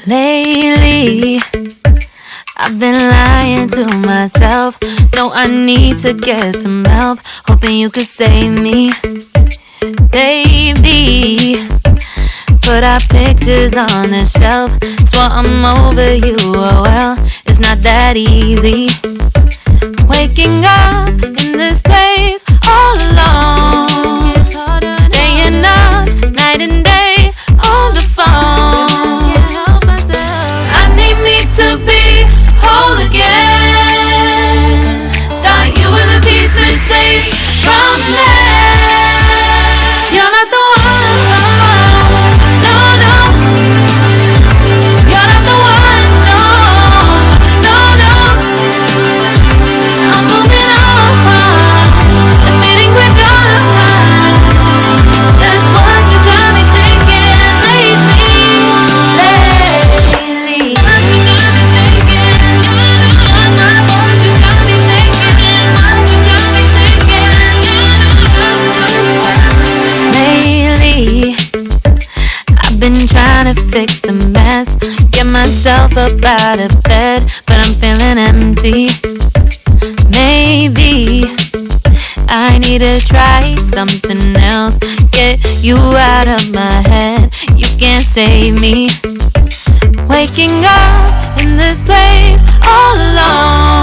Lately, I've been lying to myself. No, I need to get some help. Hoping you could save me, baby. Put our pictures on the shelf. Swore I'm over you, oh well, it's not that easy. Waking up in this place all alone, staying up night and day on the phone. I need me to be whole again. Thought you were the piece missing from this. You're not the one, no, no. You're not the one, no, no, no. I'm moving on, admitting we're gone. That's what you got me thinking lately. Been trying to fix the mess, get myself up out of bed, but I'm feeling empty. Maybe I need to try something else, get you out of my head. You can't save me. Waking up in this place all alone,